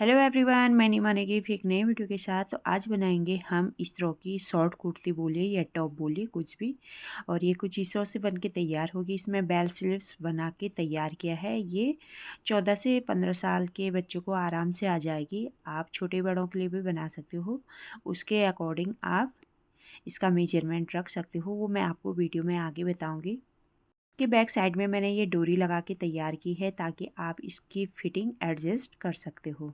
Hello everyone, मैं नीमा नेगी एक नए वीडियो के साथ। तो आज बनाएंगे हम इस तरह की शॉर्ट कुर्ती बोलिए या टॉप बोलिए कुछ भी। और ये कुछ इस तरह से बन के तैयार होगी। इसमें बेल स्लीव्स बना के तैयार किया है। ये 14 से 15 साल के बच्चों को आराम से आ जाएगी। आप छोटे बड़ों के लिए भी बना सकते हो। उसके अकॉर्डिंग आप इसका मेजरमेंट रख सकते हो, वो मैं आपको वीडियो में आगे बताऊँगी। इसके बैक साइड में मैंने ये डोरी लगा के तैयार की है ताकि आप इसकी फिटिंग एडजस्ट कर सकते हो।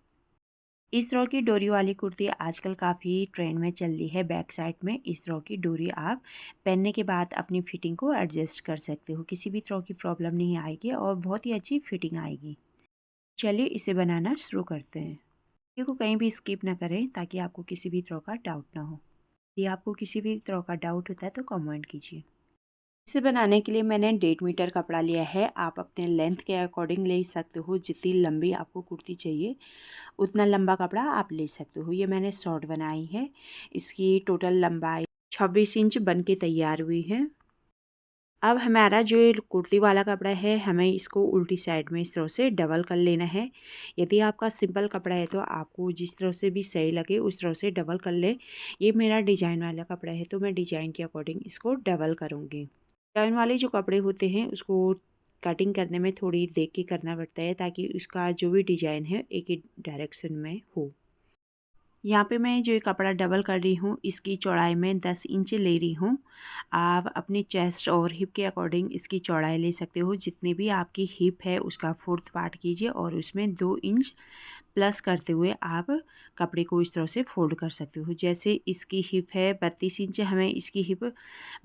इस तरह की डोरी वाली कुर्ती आजकल काफ़ी ट्रेंड में चल रही है। बैक साइड में इस तरह की डोरी आप पहनने के बाद अपनी फिटिंग को एडजस्ट कर सकते हो। किसी भी तरह की प्रॉब्लम नहीं आएगी और बहुत ही अच्छी फिटिंग आएगी। चलिए इसे बनाना शुरू करते हैं। वीडियो को कहीं भी स्किप ना करें ताकि आपको किसी भी तरह का डाउट ना हो। यदि आपको किसी भी तरह का डाउट होता है तो कमेंट कीजिए। इसे बनाने के लिए मैंने 1.5 मीटर कपड़ा लिया है। आप अपने लेंथ के अकॉर्डिंग ले सकते हो। जितनी लंबी आपको कुर्ती चाहिए उतना लंबा कपड़ा आप ले सकते हो। ये मैंने शॉर्ट बनाई है। इसकी टोटल लंबाई 26 इंच बन के तैयार हुई है। अब हमारा जो ये कुर्ती वाला कपड़ा है, हमें इसको उल्टी साइड में इस तरह से डबल कर लेना है। यदि आपका सिंपल कपड़ा है तो आपको जिस तरह से भी सही लगे उस तरह से डबल कर ले। ये मेरा डिजाइन वाला कपड़ा है तो मैं डिजाइन के अकॉर्डिंग इसको डबल करूँगी। डिजाइन वाले जो कपड़े होते हैं उसको कटिंग करने में थोड़ी देख के करना पड़ता है ताकि उसका जो भी डिज़ाइन है एक ही डायरेक्शन में हो। यहाँ पे मैं जो कपड़ा डबल कर रही हूँ इसकी चौड़ाई में 10 इंच ले रही हूँ। आप अपनी चेस्ट और हिप के अकॉर्डिंग इसकी चौड़ाई ले सकते हो। जितनी भी आपकी हिप है उसका 4th पार्ट कीजिए और उसमें 2 इंच प्लस करते हुए आप कपड़े को इस तरह से फोल्ड कर सकते हो। जैसे इसकी हिप है 32 इंच, हमें इसकी हिप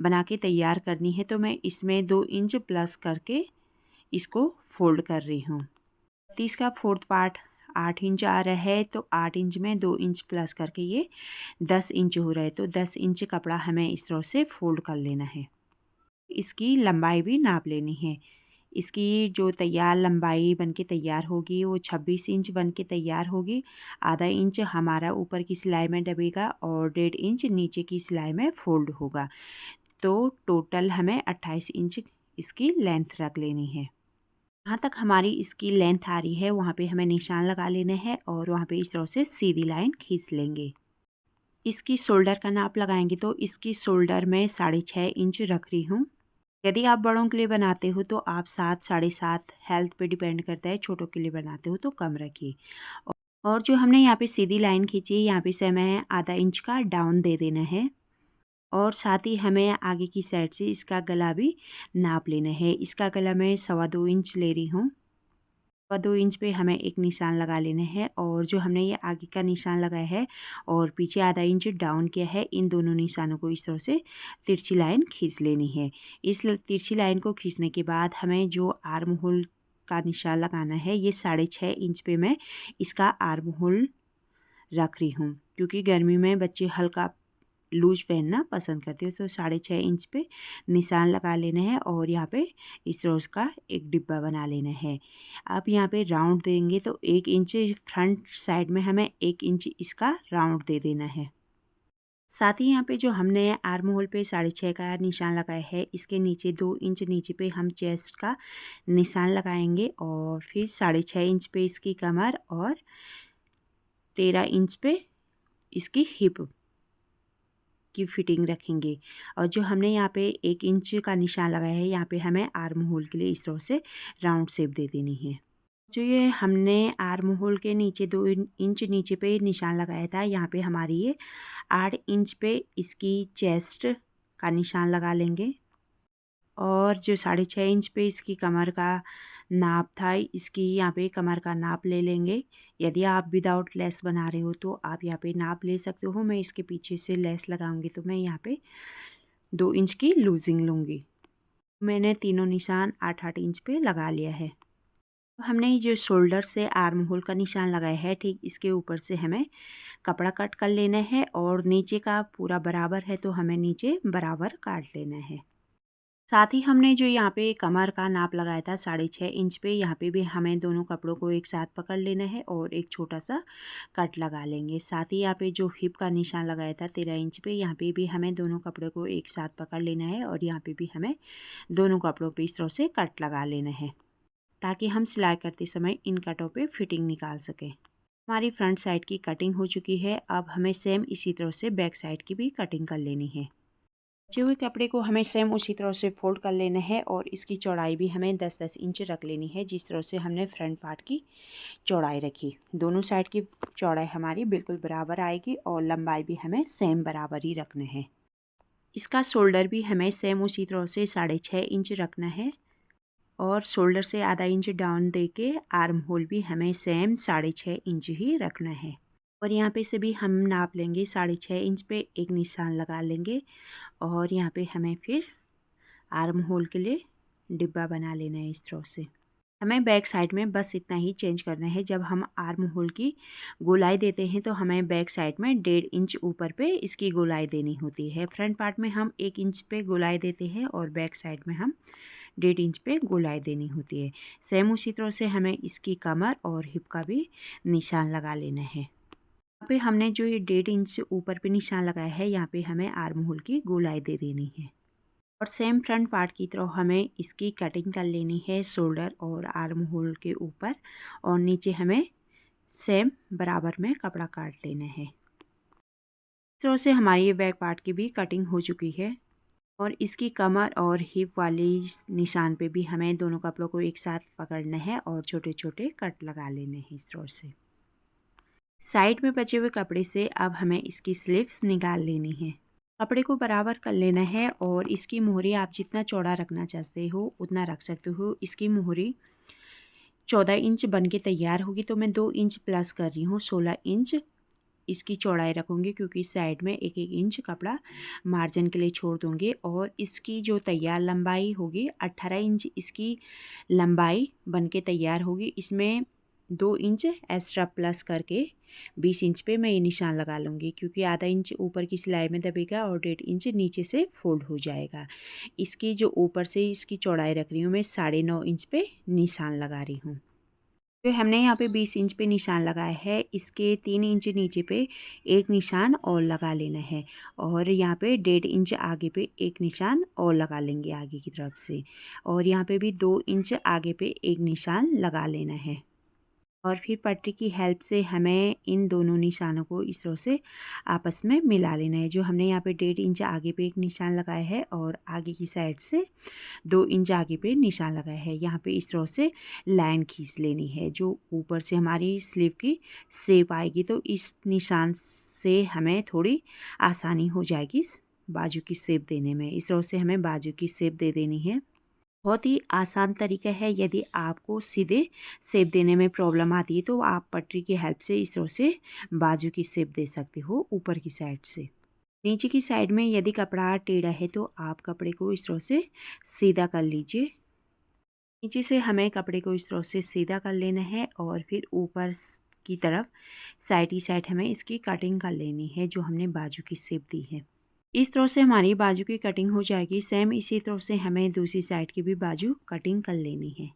बना के तैयार करनी है तो मैं इसमें 2 इंच प्लस करके इसको फोल्ड कर रही हूँ। 32 का 4th पार्ट 8 इंच आ रहा है तो 8 इंच में 2 इंच प्लस करके ये 10 इंच हो रहा है। तो 10 इंच कपड़ा हमें इस तरह से फोल्ड कर लेना है। इसकी लंबाई भी नाप लेनी है। इसकी जो तैयार लंबाई बन के तैयार होगी वो 26 इंच बन के तैयार होगी। आधा इंच हमारा ऊपर की सिलाई में दबेगा और 1.5 इंच नीचे की सिलाई में फोल्ड होगा। तो टोटल हमें 28 इंच इसकी लेंथ रख लेनी है। जहाँ तक हमारी इसकी लेंथ आ रही है वहाँ पे हमें निशान लगा लेना है और वहाँ पे इस तरह से सीधी लाइन खींच लेंगे। इसकी शोल्डर का नाप लगाएंगे तो इसकी शोल्डर में 6.5 इंच रख रही हूँ। यदि आप बड़ों के लिए बनाते हो तो आप 7 7.5, हेल्थ पे डिपेंड करता है। छोटों के लिए बनाते हो तो कम रखिए। और जो हमने यहाँ पे सीधी लाइन खींची है यहाँ पे से हमें आधा इंच का डाउन दे देना है। और साथ ही हमें आगे की साइड से इसका गला भी नाप लेना है। इसका गला मैं 2.25 इंच ले रही हूँ। 2 इंच पे हमें एक निशान लगा लेना है और जो हमने ये आगे का निशान लगाया है और पीछे आधा इंच डाउन किया है, इन दोनों निशानों को इस तरह से तिरछी लाइन खींच लेनी है। तिरछी लाइन को खींचने के बाद हमें जो आर्म होल का निशान लगाना है ये 6.5 इंच पे मैं इसका आर्म होल रख रही हूँ क्योंकि गर्मी में बच्चे हल्का लूज पहनना पसंद करते हो। तो 6.5 इंच पे निशान लगा लेना है और यहाँ पे इस तरह का एक डिब्बा बना लेना है। आप यहाँ पे राउंड देंगे तो 1 इंच फ्रंट साइड में हमें 1 इंच इसका राउंड दे देना है। साथ ही यहाँ पे जो हमने आर्म होल पे 6.5 का निशान लगाया है इसके नीचे 2 इंच नीचे पे हम चेस्ट का निशान लगाएंगे और फिर 6.5 इंच पे इसकी कमर और 13 इंच पे इसकी हिप की फिटिंग रखेंगे। और जो हमने यहाँ पे 1 इंच का निशान लगाया है यहाँ पे हमें आर्म होल के लिए इस तरह से राउंड शेप दे देनी है। जो ये हमने आर्म होल के नीचे 2 इंच नीचे पे निशान लगाया था यहाँ पे हमारी ये 8 इंच पे इसकी चेस्ट का निशान लगा लेंगे। और जो 6.5 इंच पे इसकी कमर का नाप था इसकी यहाँ पे कमर का नाप ले लेंगे। यदि आप विदाउट लेस बना रहे हो तो आप यहाँ पे नाप ले सकते हो। मैं इसके पीछे से लेस लगाऊंगी तो मैं यहाँ पे 2 इंच की लूजिंग लूँगी। मैंने तीनों निशान 8-8 इंच पे लगा लिया है। हमने ये जो शोल्डर से आर्म होल का निशान लगाया है ठीक इसके ऊपर से हमें कपड़ा कट कर लेना है और नीचे का पूरा बराबर है तो हमें नीचे बराबर काट लेना है। साथ ही हमने जो यहाँ पे कमर का नाप लगाया था 6.5 इंच पे यहाँ पे भी हमें दोनों कपड़ों को एक साथ पकड़ लेना है और एक छोटा सा कट लगा लेंगे। साथ ही यहाँ पे जो हिप का निशान लगाया था 13 इंच पे यहाँ पे भी हमें दोनों कपड़ों को एक साथ पकड़ लेना है और यहाँ पे भी हमें दोनों कपड़ों पे इस तरह से कट लगा लेना है ताकि हम सिलाई करते समय इन कटों पे फिटिंग निकाल सकें। हमारी फ्रंट साइड की कटिंग हो चुकी है। अब हमें सेम इसी तरह से बैक साइड की भी कटिंग कर लेनी है। बचे हुए कपड़े को हमें सेम उसी तरह से फोल्ड कर लेना है और इसकी चौड़ाई भी हमें 10-10 इंच रख लेनी है, जिस तरह से हमने फ्रंट पार्ट की चौड़ाई रखी। दोनों साइड की चौड़ाई हमारी बिल्कुल बराबर आएगी और लंबाई भी हमें सेम बराबर ही रखना है। इसका शोल्डर भी हमें सेम उसी तरह से 6.5 इंच रखना है और शोल्डर से आधा इंच डाउन देके आर्म होल भी हमें सेम 6.5 इंच ही रखना है। और यहाँ पे से भी हम नाप लेंगे, 6.5 इंच पे एक निशान लगा लेंगे और यहाँ पे हमें फिर आर्म होल के लिए डिब्बा बना लेना है। इस तरह से हमें बैक साइड में बस इतना ही चेंज करना है। जब हम आर्म होल की गोलाई देते हैं तो हमें बैक साइड में 1.5 इंच ऊपर पे इसकी गोलाई देनी होती है। फ्रंट पार्ट में हम 1 इंच पे गोलाई देते हैं और बैक साइड में हम 1.5 इंच पे गोलाई देनी होती है। सेम उसी तरह से हमें इसकी कमर और हिप का भी निशान लगा लेना है। यहाँ पे हमने जो ये 1.5 इंच ऊपर पे निशान लगाया है, यहाँ पे हमें आर्म होल की गोलाई दे देनी है और सेम फ्रंट पार्ट की तरह हमें इसकी कटिंग कर लेनी है शोल्डर और आर्म होल के ऊपर, और नीचे हमें सेम बराबर में कपड़ा काट लेना है। इस तरह से हमारी ये बैक पार्ट की भी कटिंग हो चुकी है और इसकी कमर और हिप वाली निशान पे भी हमें दोनों कपड़ों को एक साथ पकड़ना है और छोटे छोटे कट लगा लेने हैं। इस तरह से साइड में बचे हुए कपड़े से अब हमें इसकी स्लीव्स निकाल लेनी है। कपड़े को बराबर कर लेना है और इसकी मोहरी आप जितना चौड़ा रखना चाहते हो उतना रख सकते हो। इसकी मोहरी 14 इंच बन के तैयार होगी, तो मैं 2 इंच प्लस कर रही हूँ, 16 इंच इसकी चौड़ाई रखूँगी क्योंकि साइड में 1-1 इंच कपड़ा मार्जिन के लिए छोड़ दूँगी। और इसकी जो तैयार लंबाई होगी 18 इंच इसकी लंबाई बन के तैयार होगी। इसमें 2 इंच एक्स्ट्रा प्लस करके 20 इंच पे मैं ये निशान लगा लूँगी, क्योंकि आधा इंच ऊपर की सिलाई में दबेगा और 1.5 इंच नीचे से फोल्ड हो जाएगा। इसकी जो ऊपर से इसकी चौड़ाई रख रही हूँ मैं 9.5 इंच पे निशान लगा रही हूँ। तो हमने यहाँ पे 20 इंच पे निशान लगाया है, इसके 3 इंच नीचे पे एक निशान और लगा लेना है और यहाँ पे 1.5 इंच आगे पे एक निशान और लगा लेंगे आगे की तरफ से, और यहाँ पे भी 2 इंच आगे पे एक निशान लगा लेना है। और फिर पट्टी की हेल्प से हमें इन दोनों निशानों को इस तरह से आपस में मिला लेना है। जो हमने यहाँ पे 1.5 इंच आगे पे एक निशान लगाया है और आगे की साइड से 2 इंच आगे पे निशान लगाया है, यहाँ पे इस तरह से लाइन खींच लेनी है जो ऊपर से हमारी स्लीव की शेप आएगी। तो इस निशान से हमें थोड़ी आसानी हो जाएगी बाजू की शेप देने में। इस तरह से हमें बाजू की शेप दे देनी है। बहुत ही आसान तरीका है। यदि आपको सीधे शेप देने में प्रॉब्लम आती है तो आप पटरी की हेल्प से इस तरह से बाजू की शेप दे सकते हो ऊपर की साइड से। नीचे की साइड में यदि कपड़ा टेढ़ा है तो आप कपड़े को इस तरह से सीधा कर लीजिए। नीचे से हमें कपड़े को इस तरह से सीधा कर लेना है और फिर ऊपर की तरफ साइड ही साइड हमें इसकी कटिंग कर लेनी है जो हमने बाजू की शेप दी है। इस तरह से हमारी बाजू की कटिंग हो जाएगी। सेम इसी तरह से हमें दूसरी साइड की भी बाजू कटिंग कर लेनी है।